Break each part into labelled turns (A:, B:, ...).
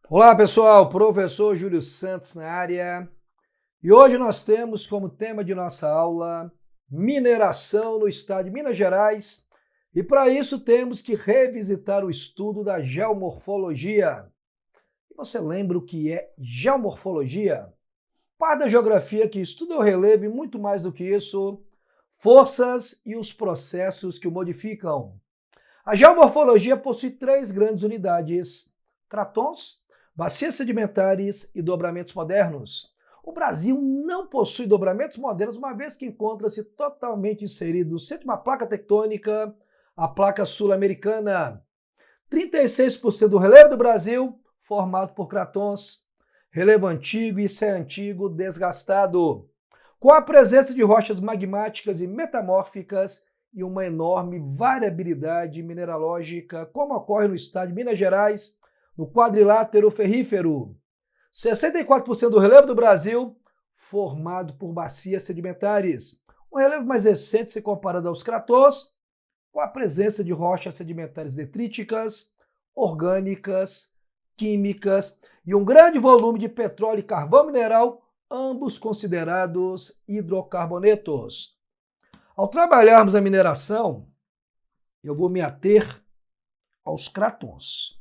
A: Olá pessoal, professor Júlio Santos na área e hoje nós temos como tema de nossa aula mineração no estado de Minas Gerais e para isso temos que revisitar o estudo da geomorfologia. Você lembra o que é geomorfologia? Parte da geografia que estuda o relevo e muito mais do que isso, forças e os processos que o modificam. A geomorfologia possui três grandes unidades: cratons, bacias sedimentares e dobramentos modernos. O Brasil não possui dobramentos modernos, uma vez que encontra-se totalmente inserido no centro de uma placa tectônica, a placa sul-americana. 36% do relevo do Brasil formado por cratons, relevo antigo e semi-antigo desgastado, com a presença de rochas magmáticas e metamórficas e uma enorme variabilidade mineralógica, como ocorre no estado de Minas Gerais, no quadrilátero ferrífero. 64% do relevo do Brasil formado por bacias sedimentares. Um relevo mais recente se comparado aos cratons, com a presença de rochas sedimentares detríticas, orgânicas, químicas e um grande volume de petróleo e carvão mineral, ambos considerados hidrocarbonetos. Ao trabalharmos a mineração, eu vou me ater aos cratons.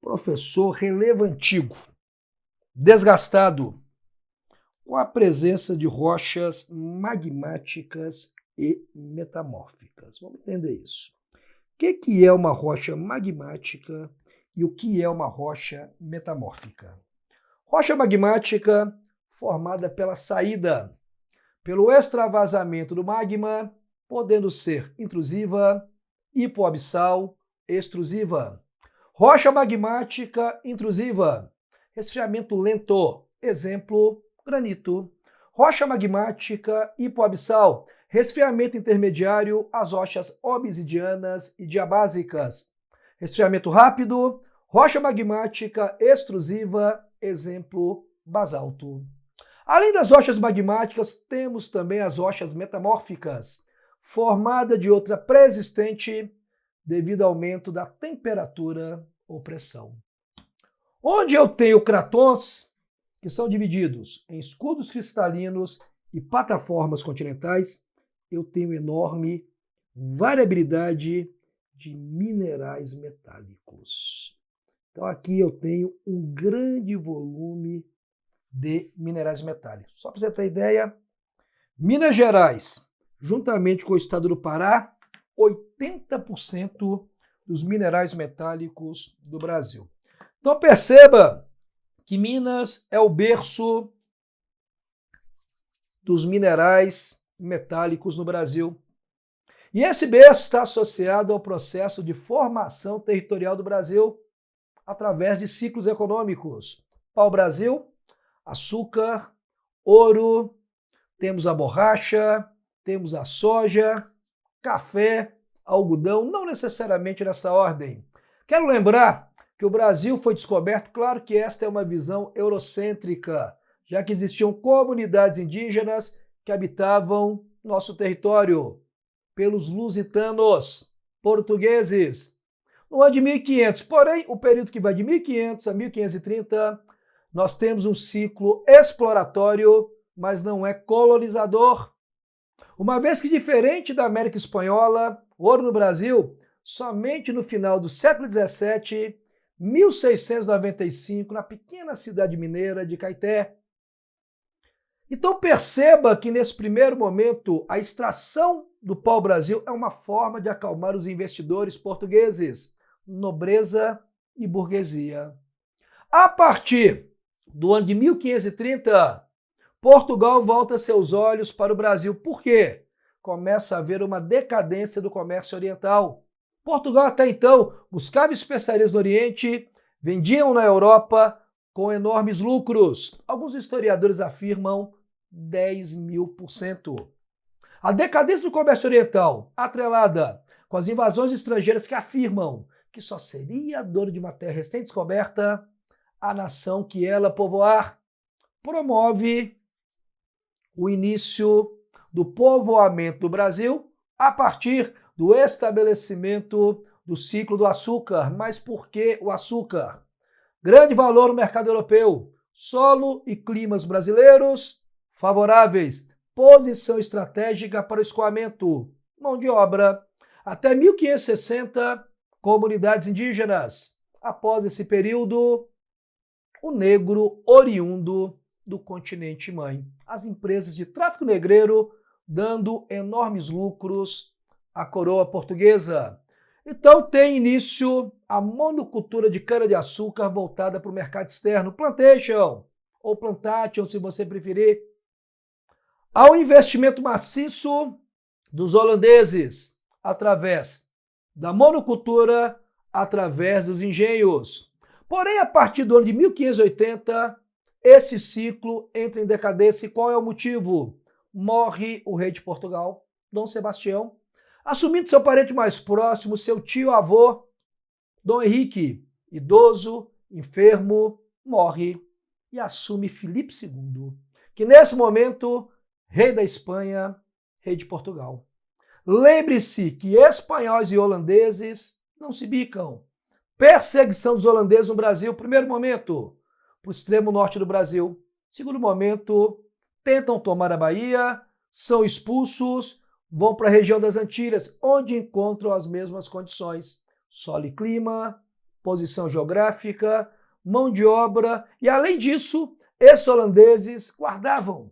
A: Professor, relevo antigo, desgastado, com a presença de rochas magmáticas e metamórficas. Vamos entender isso. O que é uma rocha magmática e o que é uma rocha metamórfica? Rocha magmática formada pela saída, pelo extravasamento do magma, podendo ser intrusiva, hipoabissal, extrusiva. Rocha magmática intrusiva, resfriamento lento, exemplo, granito. Rocha magmática hipoabissal, resfriamento intermediário, as rochas obsidianas e diabásicas. Resfriamento rápido, rocha magmática extrusiva, exemplo, basalto. Além das rochas magmáticas, temos também as rochas metamórficas, formada de outra pré-existente devido ao aumento da temperatura ou pressão. Onde eu tenho cratons, que são divididos em escudos cristalinos e plataformas continentais, eu tenho enorme variabilidade de minerais metálicos. Então aqui eu tenho um grande volume de minerais metálicos. Só para você ter ideia, Minas Gerais, juntamente com o estado do Pará, 80% dos minerais metálicos do Brasil. Então perceba que Minas é o berço dos minerais metálicos no Brasil. E esse berço está associado ao processo de formação territorial do Brasil através de ciclos econômicos. Pau-Brasil, açúcar, ouro, temos a borracha, temos a soja, café, algodão, não necessariamente nessa ordem. Quero lembrar que o Brasil foi descoberto, claro que esta é uma visão eurocêntrica, já que existiam comunidades indígenas que habitavam nosso território, pelos lusitanos, portugueses, no ano de 1500. Porém, o período que vai de 1500 a 1530, nós temos um ciclo exploratório, mas não é colonizador. Uma vez que, diferente da América Espanhola, o ouro no Brasil, somente no final do século XVII, 1695, na pequena cidade mineira de Caeté. Então perceba que nesse primeiro momento a extração do pau-brasil é uma forma de acalmar os investidores portugueses, nobreza e burguesia. A partir do ano de 1530, Portugal volta seus olhos para o Brasil. Por quê? Começa a haver uma decadência do comércio oriental. Portugal até então buscava especiarias no Oriente, vendiam na Europa com enormes lucros. Alguns historiadores afirmam 10.000%. A decadência do comércio oriental, atrelada com as invasões estrangeiras que afirmam que só seria dono de uma terra recém-descoberta, a nação que ela povoar, promove o início do povoamento do Brasil a partir do estabelecimento do ciclo do açúcar. Mas por que o açúcar? Grande valor no mercado europeu. Solo e climas brasileiros favoráveis. Posição estratégica para o escoamento. Mão de obra. Até 1560, comunidades indígenas. Após esse período, o negro oriundo do continente mãe. As empresas de tráfico negreiro dando enormes lucros à coroa portuguesa. Então tem início a monocultura de cana-de-açúcar voltada para o mercado externo, plantation ou plantation, se você preferir. Há um investimento maciço dos holandeses através da monocultura, através dos engenhos. Porém, a partir do ano de 1580, esse ciclo entra em decadência. E qual é o motivo? Morre o rei de Portugal, Dom Sebastião, assumindo seu parente mais próximo, seu tio-avô, Dom Henrique, idoso, enfermo, morre e assume Filipe II, que nesse momento, rei da Espanha, rei de Portugal. Lembre-se que espanhóis e holandeses não se bicam. Perseguição dos holandeses no Brasil, primeiro momento, para o extremo norte do Brasil. Segundo momento, tentam tomar a Bahia, são expulsos, vão para a região das Antilhas, onde encontram as mesmas condições. Solo e clima, posição geográfica, mão de obra e, além disso, esses holandeses guardavam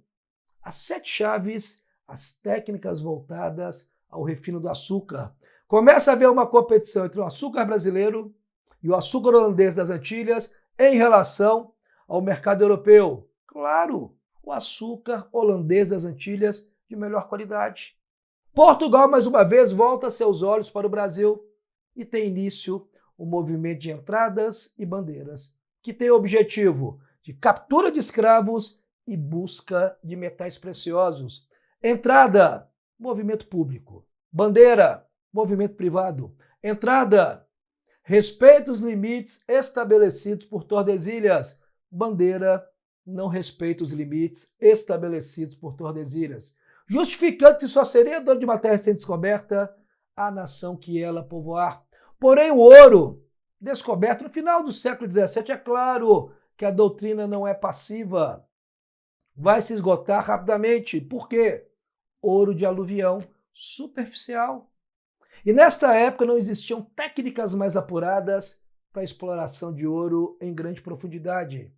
A: as 7 chaves, as técnicas voltadas ao refino do açúcar. Começa a haver uma competição entre o açúcar brasileiro e o açúcar holandês das Antilhas em relação ao mercado europeu. Claro, o açúcar holandês das Antilhas de melhor qualidade. Portugal, mais uma vez, volta seus olhos para o Brasil e tem início o movimento de entradas e bandeiras, que tem o objetivo de captura de escravos e busca de metais preciosos. Entrada, movimento público. Bandeira, movimento privado. Entrada, respeita os limites estabelecidos por Tordesilhas. Bandeira, não respeita os limites estabelecidos por Tordesilhas, justificando que só seria dono de uma terra sem descoberta a nação que ela povoar. Porém, o ouro, descoberto no final do século XVII, é claro que a doutrina não é passiva. Vai se esgotar rapidamente. Por quê? Ouro de aluvião superficial. E nesta época não existiam técnicas mais apuradas para a exploração de ouro em grande profundidade.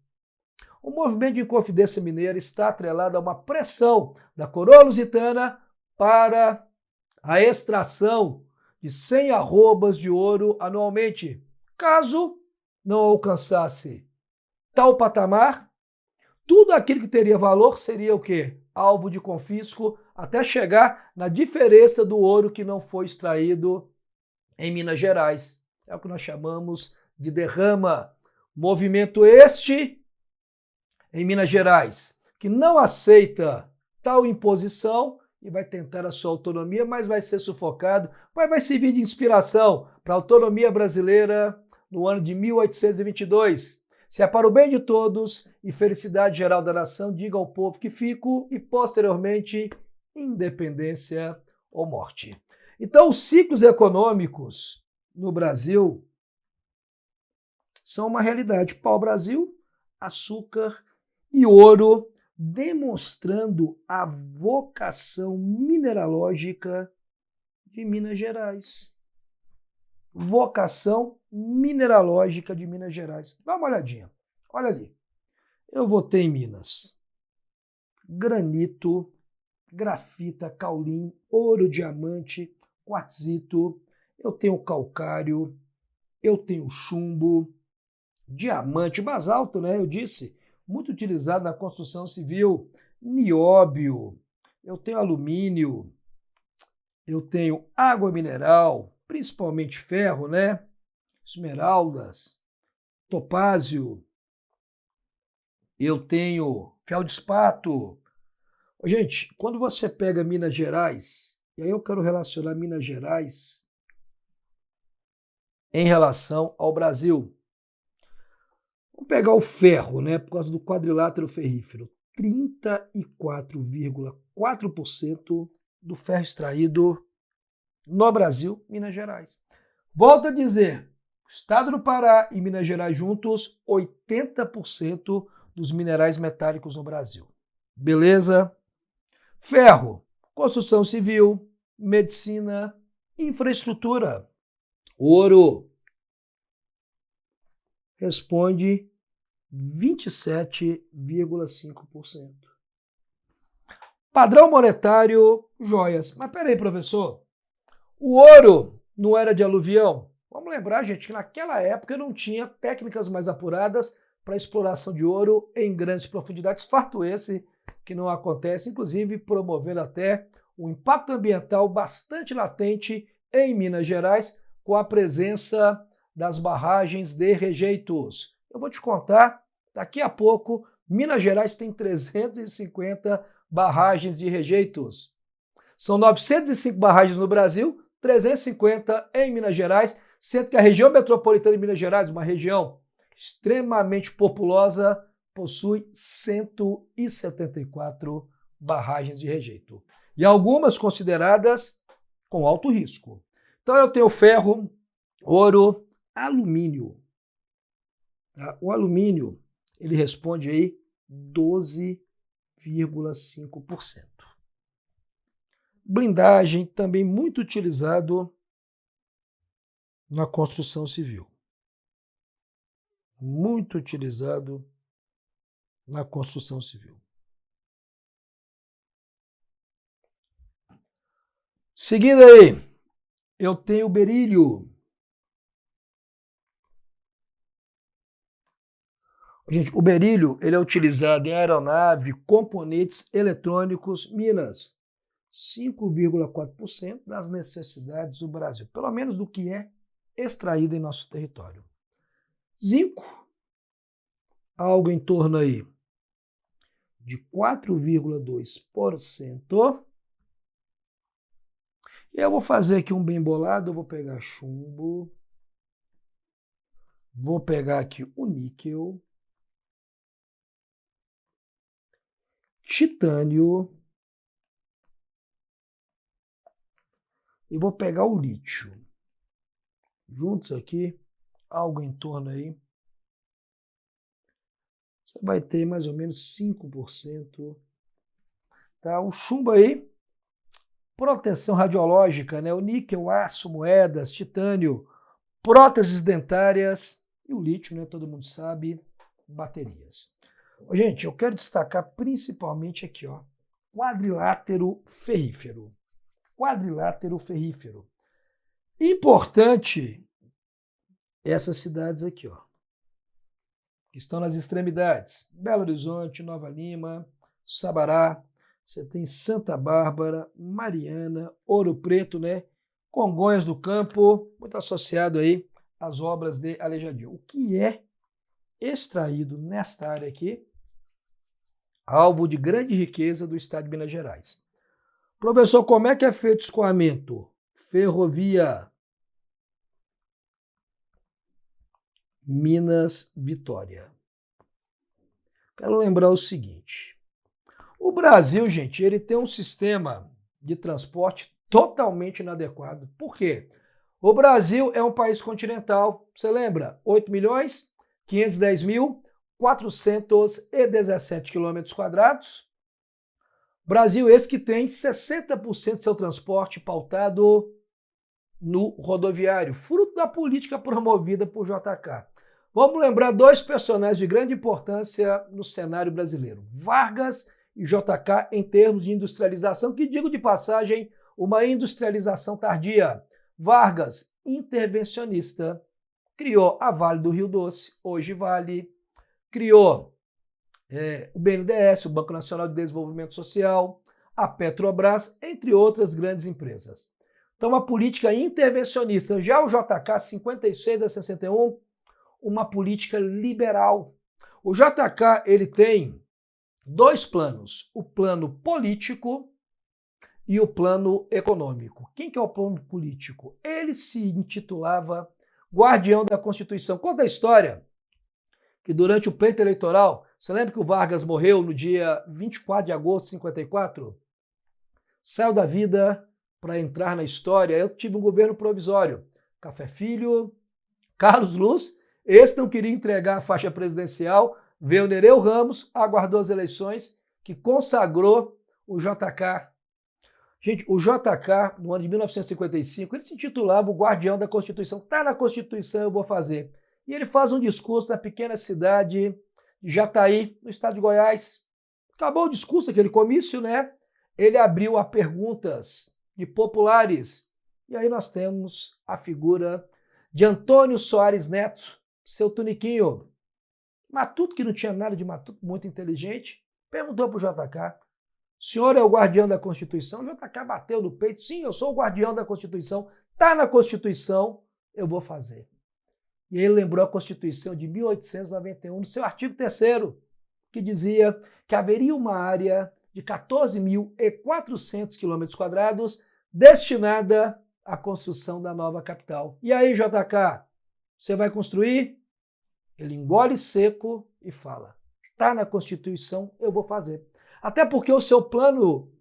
A: O movimento de Inconfidência Mineira está atrelado a uma pressão da coroa lusitana para a extração de 100 arrobas de ouro anualmente. Caso não alcançasse tal patamar, tudo aquilo que teria valor seria o quê? Alvo de confisco, até chegar na diferença do ouro que não foi extraído em Minas Gerais. É o que nós chamamos de derrama. Movimento este em Minas Gerais, que não aceita tal imposição e vai tentar a sua autonomia, mas vai ser sufocado, mas vai servir de inspiração para a autonomia brasileira no ano de 1822. Se é para o bem de todos e felicidade geral da nação, diga ao povo que fico e, posteriormente, independência ou morte. Então, os ciclos econômicos no Brasil são uma realidade. Pau-brasil, açúcar e ouro, demonstrando a vocação mineralógica de Minas Gerais. Vocação mineralógica de Minas Gerais. Dá uma olhadinha. Olha ali. Eu vou ter em Minas granito, grafita, caulim, ouro, diamante, quartzito. Eu tenho calcário, eu tenho chumbo, diamante, basalto, né? Eu disse, muito utilizado na construção civil, nióbio, eu tenho alumínio, eu tenho água mineral, principalmente ferro, né? Esmeraldas, topázio, eu tenho feldespato. Gente, quando você pega Minas Gerais, e aí eu quero relacionar Minas Gerais em relação ao Brasil. Vamos pegar o ferro, né? Por causa do quadrilátero ferrífero. 34,4% do ferro extraído no Brasil, Minas Gerais. Volto a dizer, Estado do Pará e Minas Gerais juntos, 80% dos minerais metálicos no Brasil. Beleza? Ferro, construção civil, medicina, infraestrutura. Ouro responde 27,5%. Padrão monetário, joias. Mas peraí, professor, o ouro não era de aluvião? Vamos lembrar, gente, que naquela época não tinha técnicas mais apuradas para exploração de ouro em grandes profundidades, fato esse que não acontece, inclusive promovendo até um impacto ambiental bastante latente em Minas Gerais, com a presença das barragens de rejeitos. Eu vou te contar, daqui a pouco, Minas Gerais tem 350 barragens de rejeitos. São 905 barragens no Brasil, 350 em Minas Gerais, sendo que a região metropolitana de Minas Gerais, uma região extremamente populosa, possui 174 barragens de rejeito. E algumas consideradas com alto risco. Então eu tenho ferro, ouro, alumínio. Tá? O alumínio, ele responde aí 12,5%. Blindagem, também muito utilizado na construção civil. Muito utilizado na construção civil. Seguindo aí, eu tenho o berílio. Gente, o berílio ele é utilizado em aeronave, componentes eletrônicos, minas. 5,4% das necessidades do Brasil, pelo menos do que é extraído em nosso território. Zinco, algo em torno aí de 4,2%. E eu vou fazer aqui um bem bolado, eu vou pegar chumbo, vou pegar aqui o níquel, titânio e vou pegar o lítio. Juntos aqui, algo em torno aí, você vai ter mais ou menos 5%. Tá? O chumbo aí, proteção radiológica, né? O níquel, aço, moedas, titânio, próteses dentárias e o lítio, né? Todo mundo sabe, baterias. Gente, eu quero destacar principalmente aqui, ó, quadrilátero ferrífero. Quadrilátero ferrífero. Importante essas cidades aqui, ó, que estão nas extremidades. Belo Horizonte, Nova Lima, Sabará, você tem Santa Bárbara, Mariana, Ouro Preto, né? Congonhas do Campo, muito associado aí às obras de Aleijadinho. O que é extraído nesta área aqui? Alvo de grande riqueza do estado de Minas Gerais. Professor, como é que é feito o escoamento? Ferrovia Minas Vitória. Quero lembrar o seguinte. O Brasil, gente, ele tem um sistema de transporte totalmente inadequado. Por quê? O Brasil é um país continental. Você lembra? 8.510.417 quilômetros quadrados. Brasil esse que tem 60% do seu transporte pautado no rodoviário, fruto da política promovida por JK. Vamos lembrar dois personagens de grande importância no cenário brasileiro, Vargas e JK, em termos de industrialização, que, digo de passagem, uma industrialização tardia. Vargas, intervencionista, criou a Vale do Rio Doce, hoje Vale, criou o BNDES, o Banco Nacional de Desenvolvimento Social, a Petrobras, entre outras grandes empresas. Então, uma política intervencionista. Já o JK, 56 a 61, uma política liberal. O JK ele tem dois planos, o plano político e o plano econômico. Quem que é o plano político? Ele se intitulava Guardião da Constituição. Conta a história que durante o pleito eleitoral, você lembra que o Vargas morreu no dia 24 de agosto de 54? Saiu da vida para entrar na história. Eu tive um governo provisório. Café Filho, Carlos Luz, esse não queria entregar a faixa presidencial, veio Nereu Ramos, aguardou as eleições, que consagrou o JK. Gente, o JK, no ano de 1955, ele se intitulava o Guardião da Constituição. Está na Constituição, eu vou fazer. E ele faz um discurso na pequena cidade de Jataí, no estado de Goiás. Acabou o discurso, aquele comício, né? Ele abriu a perguntas de populares. E aí nós temos a figura de Antônio Soares Neto, seu tuniquinho. Matuto, que não tinha nada de matuto, muito inteligente, perguntou para o JK: o senhor é o guardião da Constituição? O JK bateu no peito: sim, eu sou o guardião da Constituição, está na Constituição, eu vou fazer. E ele lembrou a Constituição de 1891, no seu artigo 3º, que dizia que haveria uma área de 14.400 km² destinada à construção da nova capital. E aí, JK, você vai construir? Ele engole seco e fala: está na Constituição, eu vou fazer. Até porque o seu plano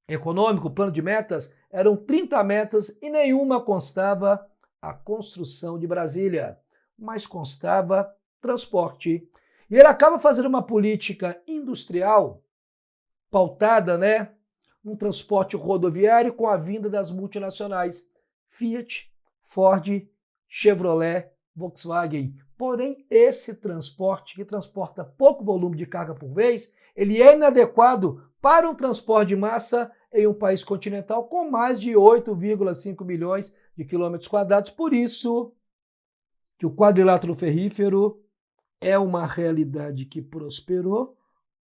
A: econômico, o plano de metas, eram 30 metas e nenhuma constava a construção de Brasília, mas constava transporte. E ele acaba fazendo uma política industrial pautada, né, num transporte rodoviário com a vinda das multinacionais Fiat, Ford, Chevrolet, Volkswagen. Porém, esse transporte, que transporta pouco volume de carga por vez, ele é inadequado para um transporte de massa em um país continental com mais de 8,5 milhões de quilômetros quadrados. Por isso que o quadrilátero ferrífero é uma realidade que prosperou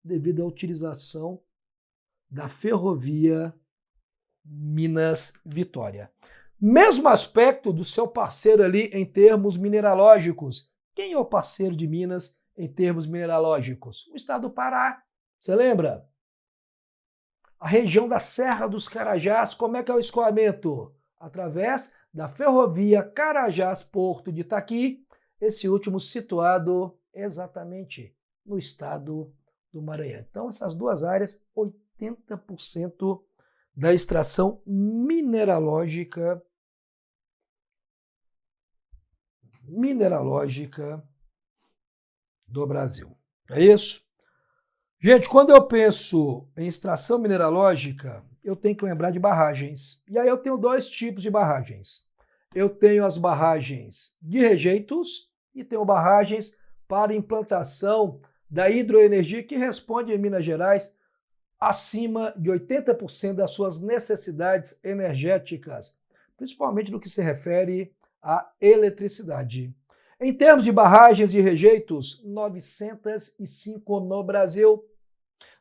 A: devido à utilização da ferrovia Minas-Vitória. Mesmo aspecto do seu parceiro ali em termos mineralógicos. Quem é o parceiro de Minas em termos mineralógicos? O estado do Pará. Você lembra? A região da Serra dos Carajás, como é que é o escoamento? Através da ferrovia Carajás-Porto de Itaqui, esse último situado exatamente no estado do Maranhão. Então, essas duas áreas, 80% da extração mineralógica do Brasil. É isso? Gente, quando eu penso em extração mineralógica, eu tenho que lembrar de barragens. E aí eu tenho dois tipos de barragens. Eu tenho as barragens de rejeitos e tenho barragens para implantação da hidroenergia, que responde em Minas Gerais acima de 80% das suas necessidades energéticas, principalmente no que se refere à eletricidade. Em termos de barragens de rejeitos, 905 no Brasil.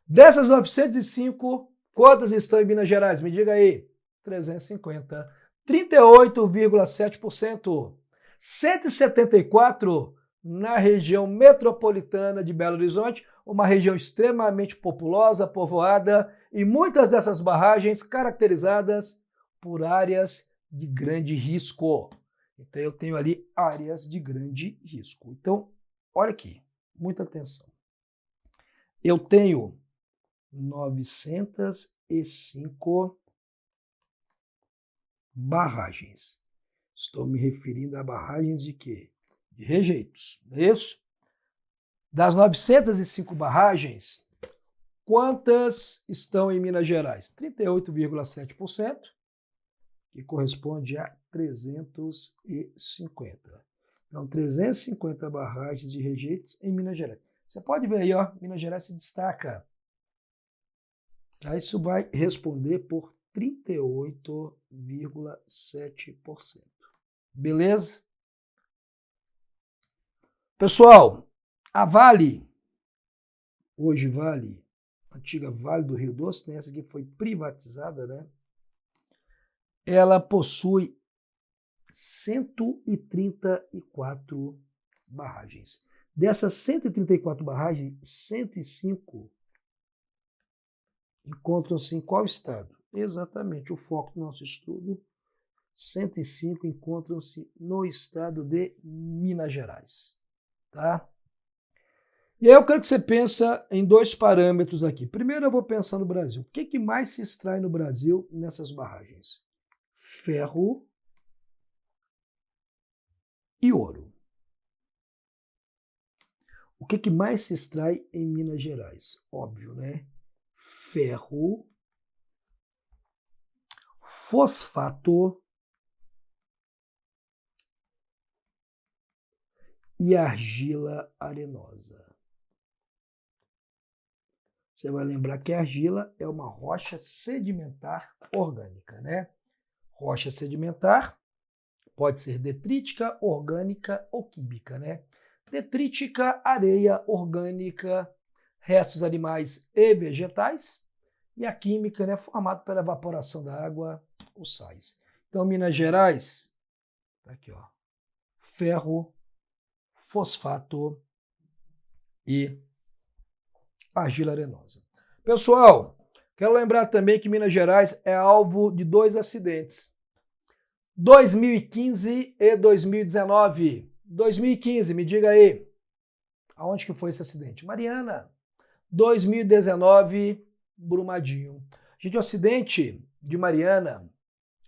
A: Dessas 905, quantas estão em Minas Gerais? Me diga aí. 350. 38,7%. 174 na região metropolitana de Belo Horizonte, uma região extremamente populosa, povoada, e muitas dessas barragens caracterizadas por áreas de grande risco. Então, eu tenho ali áreas de grande risco. Então, olha aqui, muita atenção. Eu tenho 905 barragens. Estou me referindo a barragens de quê? De rejeitos, não é isso? Das 905 barragens, quantas estão em Minas Gerais? 38,7%, que corresponde a 350. Então, 350 barragens de rejeitos em Minas Gerais. Você pode ver aí, ó, Minas Gerais se destaca. Aí isso vai responder por 38,7%. Beleza? Pessoal, a Vale, hoje Vale, antiga Vale do Rio Doce, né? Essa aqui foi privatizada, né? Ela possui 134 barragens. Dessas 134 barragens, 105 encontram-se em qual estado? Exatamente, o foco do nosso estudo. 105 encontram-se no estado de Minas Gerais. Tá? E aí eu quero que você pense em dois parâmetros aqui. Primeiro eu vou pensar no Brasil. O que mais se extrai no Brasil nessas barragens? Ferro e ouro. O que mais se extrai em Minas Gerais? Óbvio, né? Ferro, fosfato e argila arenosa. Você vai lembrar que a argila é uma rocha sedimentar orgânica, né? Rocha sedimentar pode ser detrítica, orgânica ou química, né? Detrítica, areia orgânica, restos animais e vegetais. E a química, né, formada pela evaporação da água, os sais. Então, Minas Gerais, tá aqui, ó, ferro, fosfato e argila arenosa. Pessoal, quero lembrar também que Minas Gerais é alvo de 2 acidentes. 2015 e 2019. 2015, me diga aí, aonde que foi esse acidente? Mariana. 2019, Brumadinho. Gente, o acidente de Mariana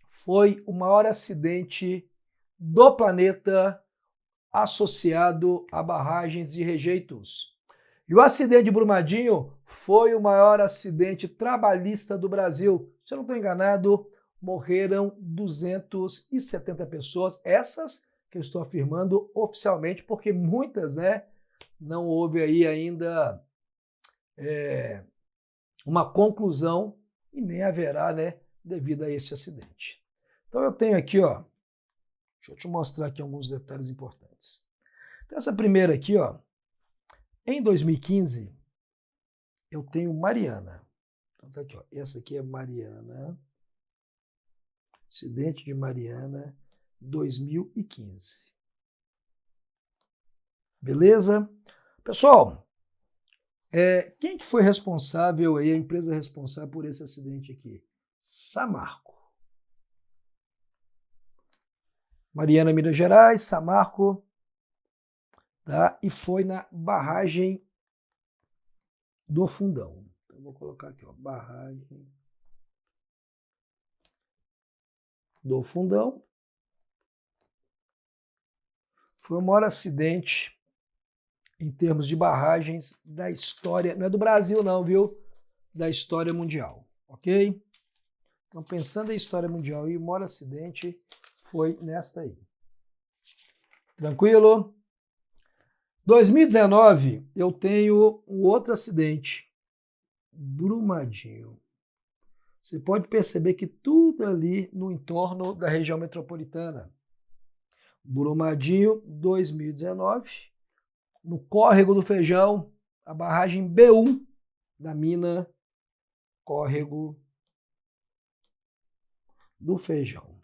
A: foi o maior acidente do planeta associado a barragens de rejeitos. E o acidente de Brumadinho foi o maior acidente trabalhista do Brasil. Se eu não estou enganado, morreram 270 pessoas. Essas que eu estou afirmando oficialmente, porque muitas, né, não houve aí ainda uma conclusão e nem haverá, né, devido a esse acidente. Então eu tenho aqui, ó, deixa eu te mostrar aqui alguns detalhes importantes. Então essa primeira aqui, ó, em 2015 eu tenho Mariana. Então tá aqui, ó, essa aqui é Mariana. Acidente de Mariana 2015. Beleza? Pessoal, quem que foi responsável aí, a empresa responsável por esse acidente aqui? Samarco. Mariana, Minas Gerais, Samarco, tá? E foi na barragem do Fundão. Então, vou colocar aqui, ó, barragem do Fundão. Foi o maior acidente em termos de barragens da história, não é do Brasil não, viu? Da história mundial, ok? Então, pensando em história mundial, e o maior acidente foi nesta aí. Tranquilo? 2019, eu tenho um outro acidente. Brumadinho. Você pode perceber que tudo ali no entorno da região metropolitana. Brumadinho, 2019. No Córrego do Feijão, a barragem B1 da mina Córrego do Feijão.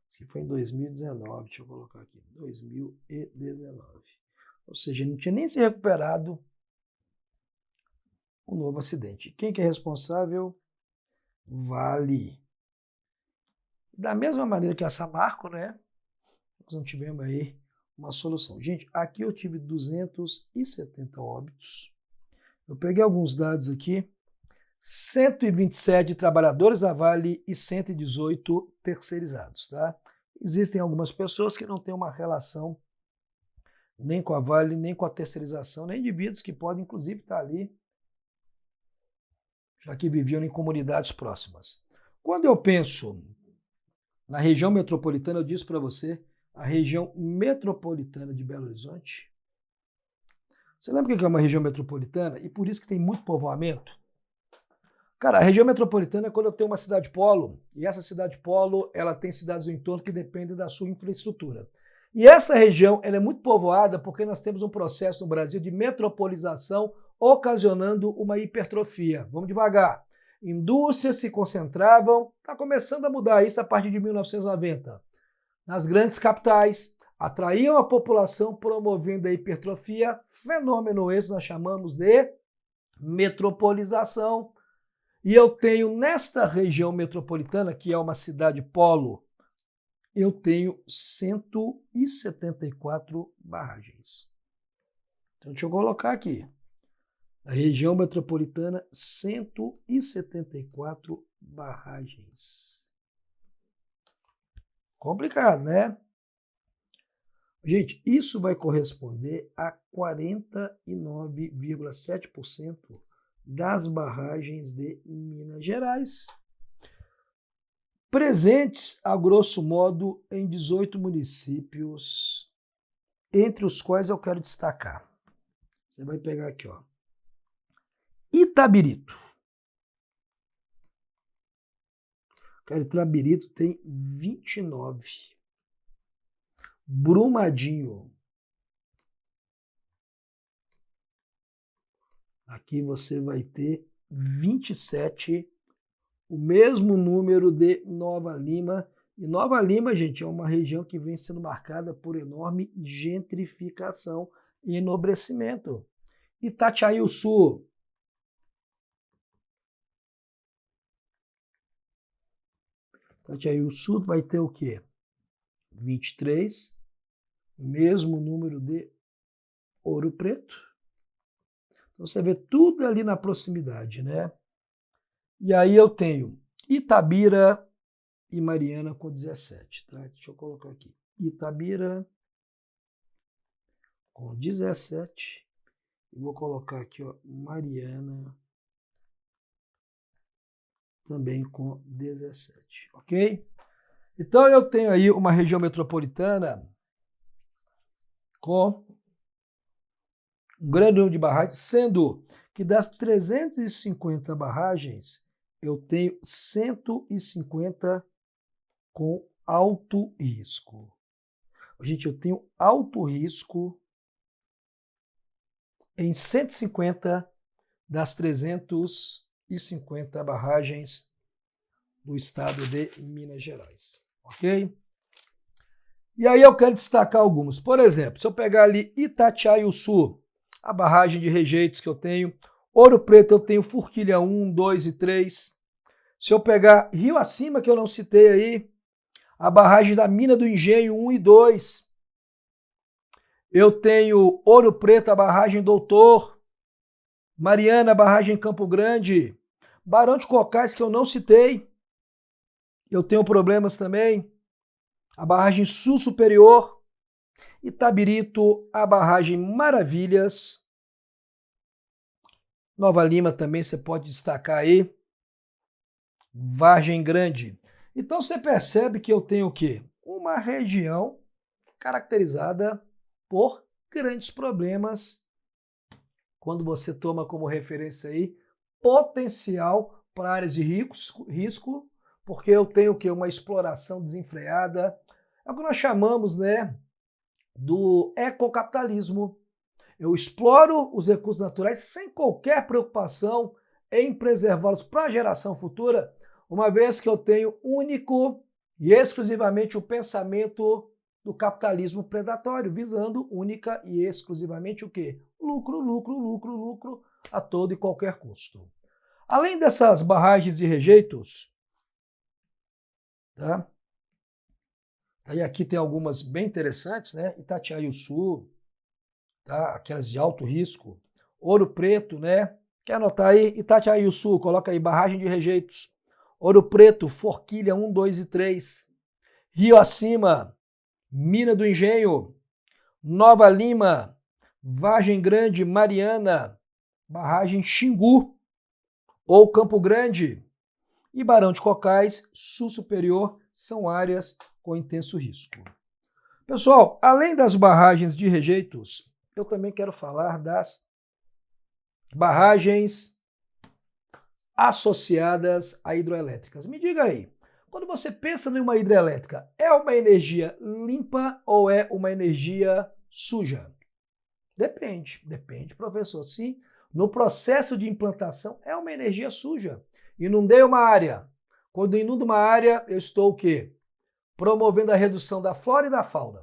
A: Isso foi em 2019, deixa eu colocar aqui, 2019. Ou seja, não tinha nem se recuperado um novo acidente. Quem que é responsável? Vale. Da mesma maneira que a Samarco, né? Nós não tivemos aí uma solução. Gente, aqui eu tive 270 óbitos. Eu peguei alguns dados aqui. 127 trabalhadores da Vale e 118 terceirizados, tá? Existem algumas pessoas que não têm uma relação nem com a Vale, nem com a terceirização, nem indivíduos que podem, inclusive, estar ali, já que viviam em comunidades próximas. Quando eu penso na região metropolitana, eu disse para você, a região metropolitana de Belo Horizonte. Você lembra o que é uma região metropolitana? E por isso que tem muito povoamento? Cara, a região metropolitana é quando eu tenho uma cidade polo, e essa cidade polo, ela tem cidades no entorno que dependem da sua infraestrutura. E essa região, ela é muito povoada porque nós temos um processo no Brasil de metropolização ocasionando uma hipertrofia. Vamos devagar. Indústrias se concentravam, está começando a mudar isso a partir de 1990. Nas grandes capitais, atraíam a população promovendo a hipertrofia, fenômeno esse nós chamamos de metropolização. E eu tenho nesta região metropolitana, que é uma cidade polo, eu tenho 174 barragens. Então deixa eu colocar aqui. A região metropolitana, 174 barragens. Complicado, né? Gente, isso vai corresponder a 49,7% das barragens de Minas Gerais, presentes, a grosso modo, em 18 municípios, entre os quais eu quero destacar. Você vai pegar aqui, ó. Itabirito. Itabirito tem 29. Brumadinho. Aqui você vai ter 27, o mesmo número de Nova Lima. E Nova Lima, gente, é uma região que vem sendo marcada por enorme gentrificação e enobrecimento. Itatiaí-Sul. Itatiaí-Sul vai ter o quê? 23, o mesmo número de Ouro Preto. Então você vê tudo ali na proximidade, né? E aí eu tenho Itabira e Mariana com 17, tá? Deixa eu colocar aqui. Itabira com 17. E vou colocar aqui, ó, Mariana também com 17, ok? Então eu tenho aí uma região metropolitana com um grande número de barragens, sendo que das 350 barragens, eu tenho 150 com alto risco. Gente, eu tenho alto risco em 150 das 350 barragens do estado de Minas Gerais, ok? E aí eu quero destacar alguns. Por exemplo, se eu pegar ali Itatiaí-Sul, a barragem de rejeitos que eu tenho, Ouro Preto eu tenho Forquilha 1, 2 e 3. Se eu pegar Rio Acima, que eu não citei aí, a barragem da Mina do Engenho 1 e 2. Eu tenho Ouro Preto, a barragem Doutor, Mariana, a barragem Campo Grande, Barão de Cocais, que eu não citei, eu tenho problemas também, a barragem Sul Superior, Itabirito, a barragem Maravilhas, Nova Lima também você pode destacar aí, Vargem Grande. Então você percebe que eu tenho o quê? Uma região caracterizada por grandes problemas quando você toma como referência aí potencial para áreas de risco, porque eu tenho o quê? Uma exploração desenfreada, é o que nós chamamos, né, do ecocapitalismo. Eu exploro os recursos naturais sem qualquer preocupação em preservá-los para a geração futura, uma vez que eu tenho único e exclusivamente o pensamento do capitalismo predatório, visando única e exclusivamente o quê? Lucro, lucro, lucro, lucro a todo e qualquer custo. Além dessas barragens de rejeitos, tá? Aí aqui tem algumas bem interessantes, né? Itatiaí-Sul, tá? Aquelas de alto risco. Ouro Preto, né? Quer anotar aí? Itatiaí-Sul, coloca aí barragem de rejeitos. Ouro Preto, Forquilha 1, 2 e 3. Rio Acima, Mina do Engenho, Nova Lima, Vargem Grande, Mariana, barragem Xingu ou Campo Grande e Barão de Cocais, Sul Superior, são áreas com intenso risco. Pessoal, além das barragens de rejeitos, eu também quero falar das barragens associadas a hidroelétricas. Me diga aí, quando você pensa em uma hidrelétrica, é uma energia limpa ou é uma energia suja? Depende, professor. Sim, no processo de implantação é uma energia suja. Inundei uma área. Quando inundo uma área, eu estou o quê? Promovendo a redução da flora e da fauna.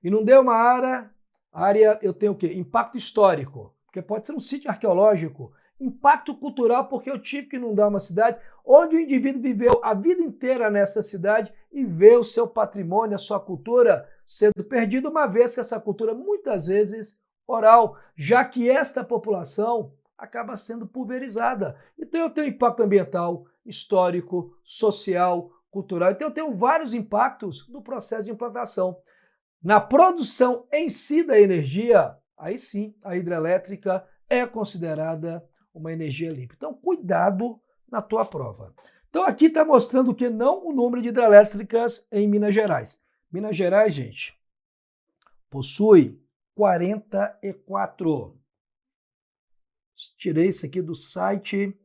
A: Inundei uma área eu tenho o quê? Impacto histórico, porque pode ser um sítio arqueológico. Impacto cultural, porque eu tive que inundar uma cidade onde o indivíduo viveu a vida inteira nessa cidade e vê o seu patrimônio, a sua cultura sendo perdido, uma vez que essa cultura muitas vezes oral, já que esta população acaba sendo pulverizada. Então eu tenho impacto ambiental, histórico, social, cultural. Então eu tenho vários impactos no processo de implantação. Na produção em si da energia, aí sim, a hidrelétrica é considerada uma energia limpa. Então, cuidado na tua prova. Então, aqui está mostrando que não o número de hidrelétricas em Minas Gerais. Minas Gerais, gente, possui 44. Tirei isso aqui do site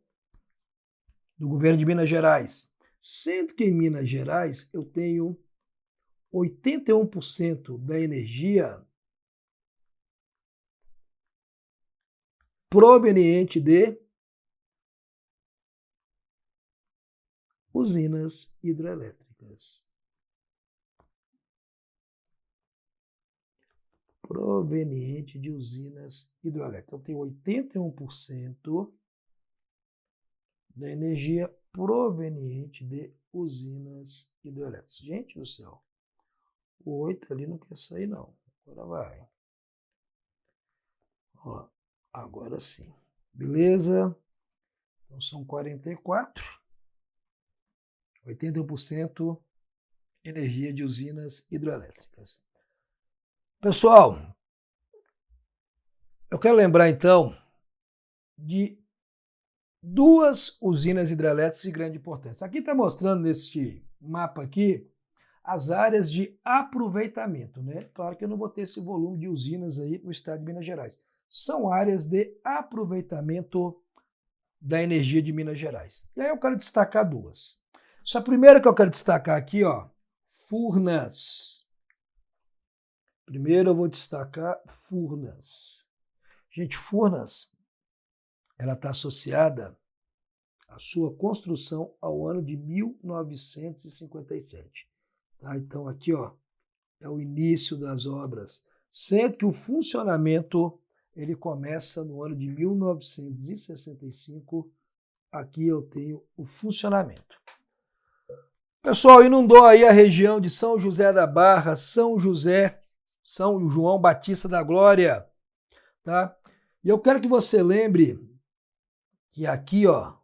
A: do governo de Minas Gerais. Sendo que em Minas Gerais eu tenho 81% da energia proveniente de usinas hidrelétricas. Proveniente de usinas hidrelétricas. Então, tem 81% da energia proveniente de usinas hidrelétricas. Gente do céu, o 8 ali não quer sair, não. Agora vai. Ó, agora sim. Beleza? Então, são 44. 81% energia de usinas hidrelétricas. Pessoal, eu quero lembrar então de duas usinas hidrelétricas de grande importância. Aqui está mostrando neste mapa aqui as áreas de aproveitamento, né? Claro que eu não vou ter esse volume de usinas aí no estado de Minas Gerais. São áreas de aproveitamento da energia de Minas Gerais. E aí eu quero destacar duas. A primeira que eu quero destacar aqui, ó, Furnas. Primeiro eu vou destacar Furnas. Gente, Furnas, ela está associada à sua construção ao ano de 1957. Tá? Então aqui, ó, é o início das obras, sendo que o funcionamento ele começa no ano de 1965. Aqui eu tenho o funcionamento. Pessoal, inundou aí a região de São José da Barra, São João Batista da Glória, tá? E eu quero que você lembre que aqui, ó,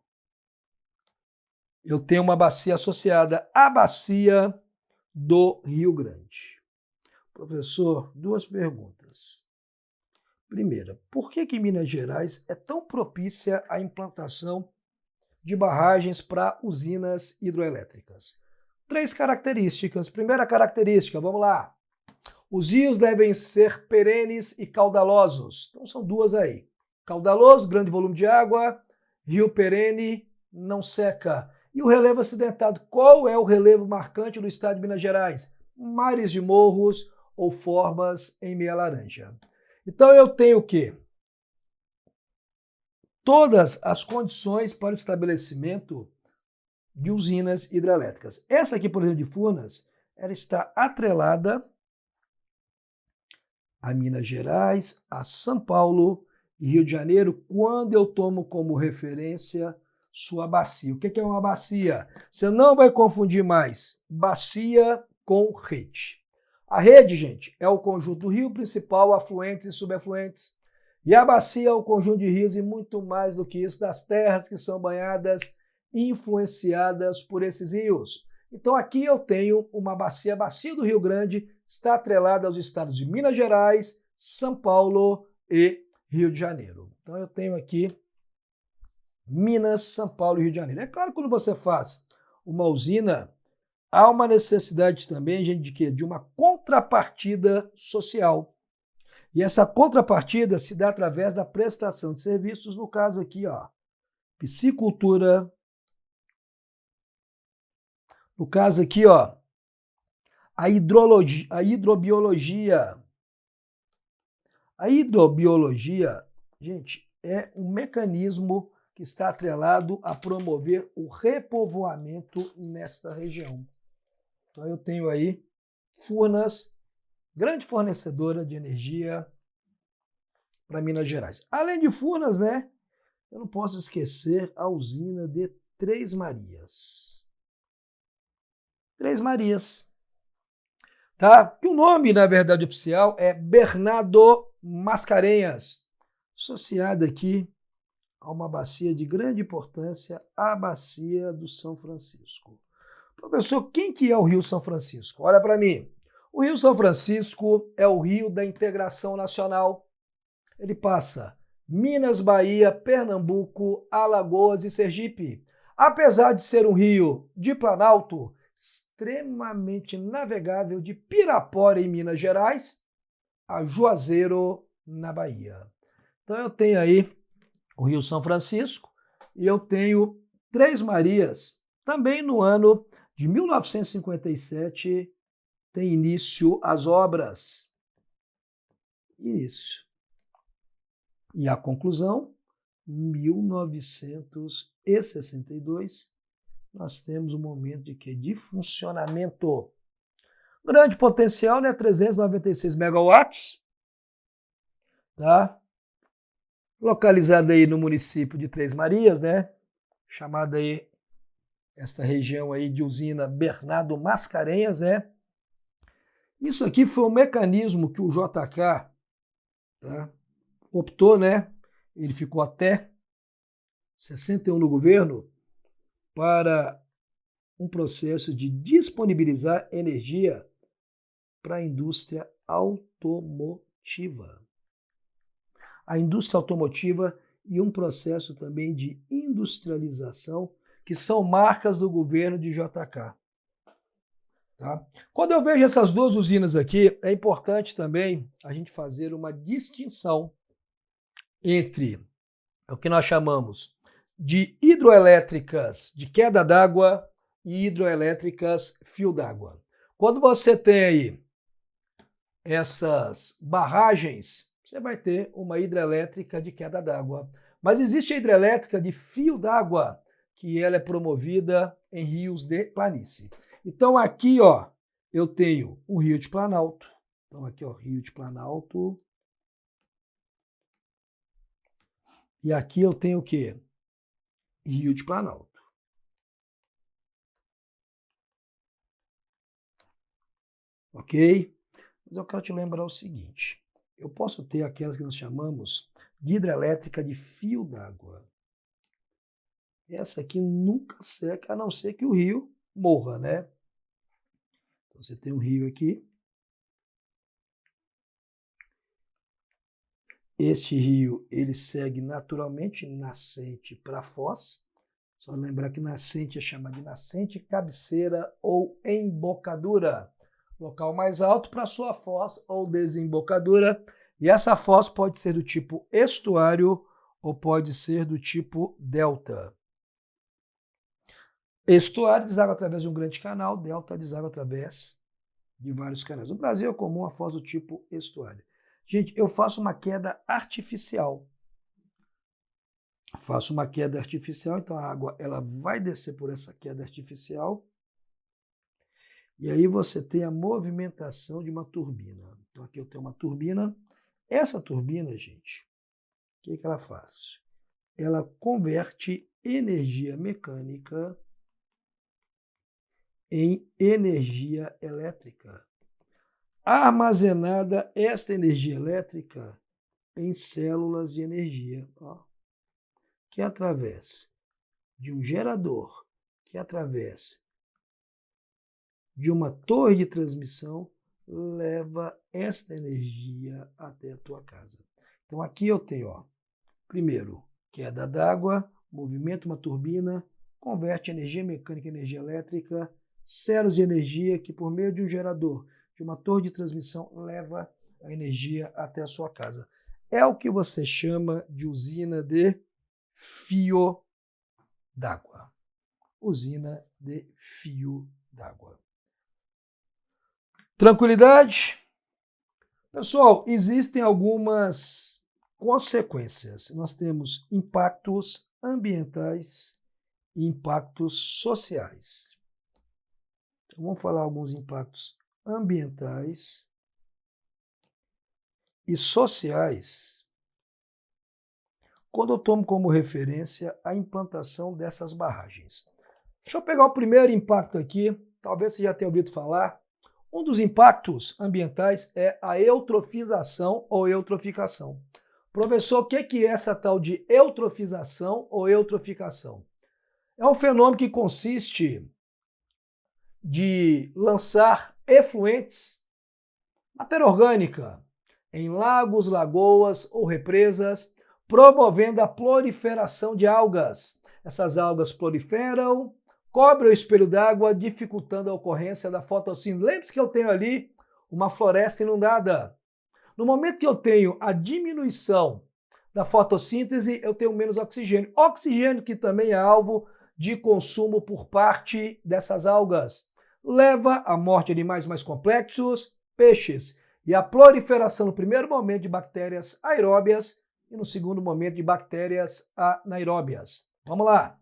A: eu tenho uma bacia associada à bacia do Rio Grande. Professor, duas perguntas. Primeira, por que Minas Gerais é tão propícia à implantação de barragens para usinas hidroelétricas? 3 características. Primeira característica, vamos lá. Os rios devem ser perenes e caudalosos. Então são duas aí. Caudaloso, grande volume de água. Rio perene, não seca. E o relevo acidentado. Qual é o relevo marcante do estado de Minas Gerais? Mares de morros ou formas em meia laranja. Então eu tenho o quê? Todas as condições para o estabelecimento de usinas hidrelétricas. Essa aqui, por exemplo, de Furnas, ela está atrelada a Minas Gerais, a São Paulo e Rio de Janeiro, quando eu tomo como referência sua bacia. O que é uma bacia? Você não vai confundir mais bacia com rede. A rede, gente, é o conjunto do rio principal, afluentes e subafluentes. E a bacia é o conjunto de rios e muito mais do que isso, das terras que são banhadas, influenciadas por esses rios. Então aqui eu tenho uma bacia, a bacia do Rio Grande, está atrelada aos estados de Minas Gerais, São Paulo e Rio de Janeiro. Então eu tenho aqui Minas, São Paulo e Rio de Janeiro. É claro que quando você faz uma usina, há uma necessidade também, gente, de quê? De uma contrapartida social. E essa contrapartida se dá através da prestação de serviços, no caso aqui, ó, piscicultura. No caso aqui, ó, a hidrobiologia. A hidrobiologia, gente, é um mecanismo que está atrelado a promover o repovoamento nesta região. Então eu tenho aí Furnas, grande fornecedora de energia para Minas Gerais. Além de Furnas, né, eu não posso esquecer a usina de Três Marias. Três Marias. Tá? E o nome, na verdade, oficial é Bernardo Mascarenhas, associada aqui a uma bacia de grande importância, a Bacia do São Francisco. Professor, quem que é o Rio São Francisco? Olha para mim. O Rio São Francisco é o rio da integração nacional. Ele passa Minas, Bahia, Pernambuco, Alagoas e Sergipe. Apesar de ser um rio de planalto, extremamente navegável de Pirapora, em Minas Gerais, a Juazeiro, na Bahia. Então eu tenho aí o Rio São Francisco e eu tenho Três Marias. Também no ano de 1957 tem início as obras. Início. E a conclusão, 1962, nós temos um momento de quê? De funcionamento. Grande potencial, né? 396 megawatts, tá? Localizado aí no município de Três Marias, né? Chamada aí, esta região aí de usina Bernardo Mascarenhas, né? Isso aqui foi um mecanismo que o JK, tá, optou, né? Ele ficou até 61 no governo para um processo de disponibilizar energia para a indústria automotiva. A indústria automotiva e um processo também de industrialização, que são marcas do governo de JK. Tá? Quando eu vejo essas duas usinas aqui, é importante também a gente fazer uma distinção entre o que nós chamamos de hidroelétricas de queda d'água e hidroelétricas fio d'água. Quando você tem aí essas barragens, você vai ter uma hidrelétrica de queda d'água. Mas existe a hidrelétrica de fio d'água, que ela é promovida em rios de planície. Então aqui, ó, eu tenho o Rio de Planalto. Então aqui, ó, Rio de Planalto. E aqui eu tenho o quê? Rio de Planalto. Ok? Mas eu quero te lembrar o seguinte. Eu posso ter aquelas que nós chamamos de hidrelétrica de fio d'água. Essa aqui nunca seca, a não ser que o rio morra, né? Então você tem um rio aqui. Este rio, ele segue naturalmente nascente para foz. Só lembrar que nascente é chamada de nascente, cabeceira ou embocadura. Local mais alto para sua foz ou desembocadura. E essa foz pode ser do tipo estuário ou pode ser do tipo delta. Estuário deságua através de um grande canal, delta deságua através de vários canais. No Brasil é comum a foz do tipo estuário. Gente, eu faço uma queda artificial. Faço uma queda artificial, então a água ela vai descer por essa queda artificial. E aí você tem a movimentação de uma turbina. Então aqui eu tenho uma turbina. Essa turbina, gente, o que ela faz? Ela converte energia mecânica em energia elétrica. Armazenada esta energia elétrica em células de energia, ó, que através de um gerador, que através de uma torre de transmissão, leva esta energia até a tua casa. Então aqui eu tenho, ó, primeiro, queda d'água, movimento uma turbina, converte energia mecânica em energia elétrica, células de energia que por meio de um gerador, de uma torre de transmissão, leva a energia até a sua casa. É o que você chama de usina de fio d'água. Usina de fio d'água. Tranquilidade? Pessoal, existem algumas consequências. Nós temos impactos ambientais e impactos sociais. Então, vamos falar alguns impactos ambientais e sociais quando eu tomo como referência a implantação dessas barragens. Deixa eu pegar o primeiro impacto aqui, talvez você já tenha ouvido falar. Um dos impactos ambientais é a eutrofização ou eutroficação. Professor, o que é essa tal de eutrofização ou eutroficação? É um fenômeno que consiste de lançar efluentes, matéria orgânica, em lagos, lagoas ou represas, promovendo a proliferação de algas. Essas algas proliferam, cobrem o espelho d'água, dificultando a ocorrência da fotossíntese. Lembre-se que eu tenho ali uma floresta inundada. No momento que eu tenho a diminuição da fotossíntese, eu tenho menos oxigênio. Oxigênio que também é alvo de consumo por parte dessas algas. Leva à morte de animais mais complexos, peixes, e a proliferação no primeiro momento de bactérias aeróbias e no segundo momento de bactérias anaeróbias. Vamos lá.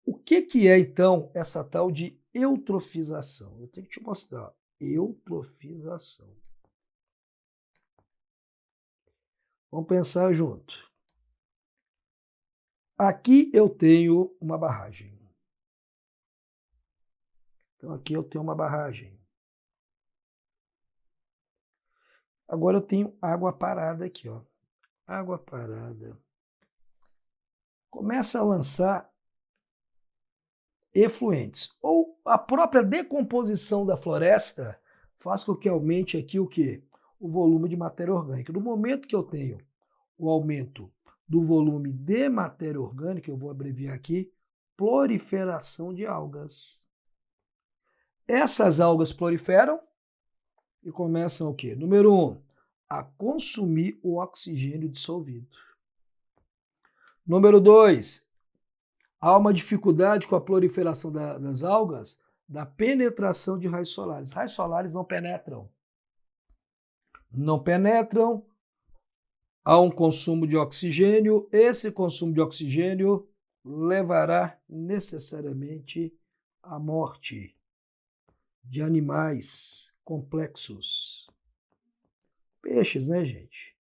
A: O que é então essa tal de eutrofização? Eu tenho que te mostrar. Eutrofização. Vamos pensar junto. Aqui eu tenho uma barragem. Então aqui eu tenho uma barragem. Agora eu tenho água parada aqui, ó. Água parada. Começa a lançar efluentes. Ou a própria decomposição da floresta faz com que aumente aqui o quê? O volume de matéria orgânica. No momento que eu tenho o aumento do volume de matéria orgânica, eu vou abreviar aqui, proliferação de algas. Essas algas proliferam e começam o quê? Número 1, a consumir o oxigênio dissolvido. Número 2, há uma dificuldade com a proliferação das algas da penetração de raios solares. Raios solares não penetram. Não penetram, há um consumo de oxigênio. Esse consumo de oxigênio levará necessariamente à morte de animais complexos. Peixes, né, gente?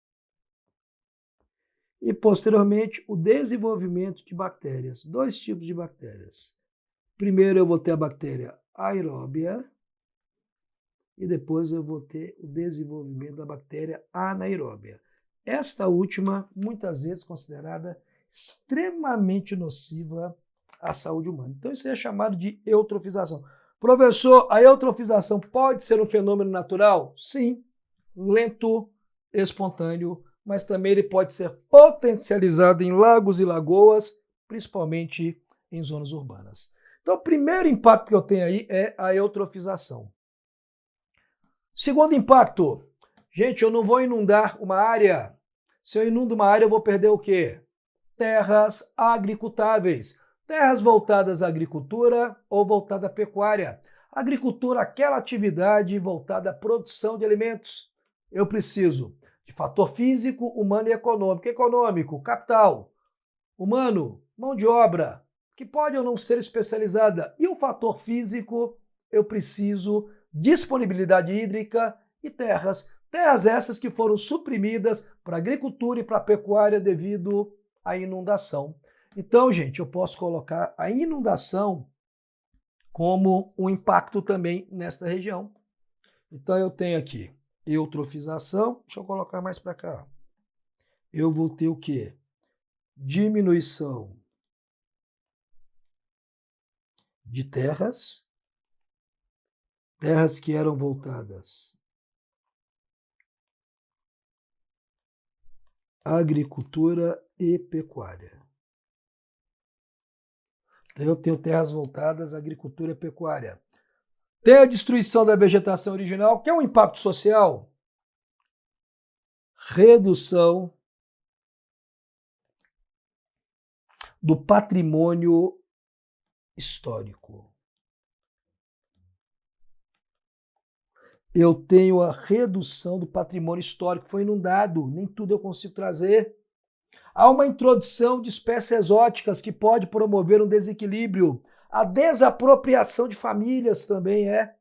A: E, posteriormente, o desenvolvimento de bactérias. 2 tipos de bactérias. Primeiro eu vou ter a bactéria aeróbia e depois eu vou ter o desenvolvimento da bactéria anaeróbia. Esta última, muitas vezes considerada extremamente nociva à saúde humana. Então isso é chamado de eutrofização. Professor, a eutrofização pode ser um fenômeno natural? Sim, lento, espontâneo, mas também ele pode ser potencializado em lagos e lagoas, principalmente em zonas urbanas. Então, o primeiro impacto que eu tenho aí é a eutrofização. Segundo impacto, gente, eu não vou inundar uma área. Se eu inundo uma área, eu vou perder o quê? Terras agricultáveis. Terras voltadas à agricultura ou voltadas à pecuária. Agricultura, aquela atividade voltada à produção de alimentos. Eu preciso de fator físico, humano e econômico. Econômico, capital. Humano, mão de obra, que pode ou não ser especializada. E o fator físico, eu preciso disponibilidade hídrica e terras. Terras essas que foram suprimidas para a agricultura e para a pecuária devido à inundação. Então, gente, eu posso colocar a inundação como um impacto também nesta região. Então, eu tenho aqui eutrofização. Deixa eu colocar mais para cá. Eu vou ter o quê? Diminuição de terras que eram voltadas à agricultura e pecuária. Então, eu tenho terras voltadas à agricultura e pecuária. Tem a destruição da vegetação original, que é um impacto social. Redução do patrimônio histórico. Eu tenho a redução do patrimônio histórico, foi inundado, nem tudo eu consigo trazer. Há uma introdução de espécies exóticas que pode promover um desequilíbrio. A desapropriação de famílias também é.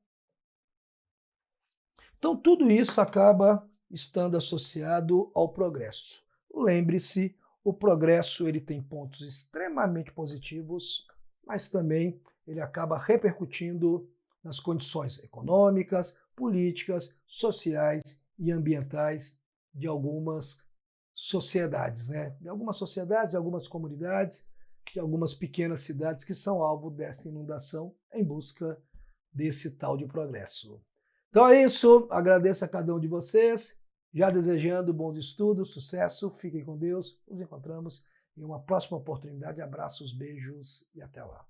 A: Então, tudo isso acaba estando associado ao progresso. Lembre-se, o progresso ele tem pontos extremamente positivos, mas também ele acaba repercutindo nas condições econômicas, políticas, sociais e ambientais de algumas sociedades, né? De algumas sociedades, de algumas comunidades, de algumas pequenas cidades que são alvo desta inundação em busca desse tal de progresso. Então é isso, agradeço a cada um de vocês, já desejando bons estudos, sucesso, fiquem com Deus, nos encontramos em uma próxima oportunidade. Abraços, beijos e até lá.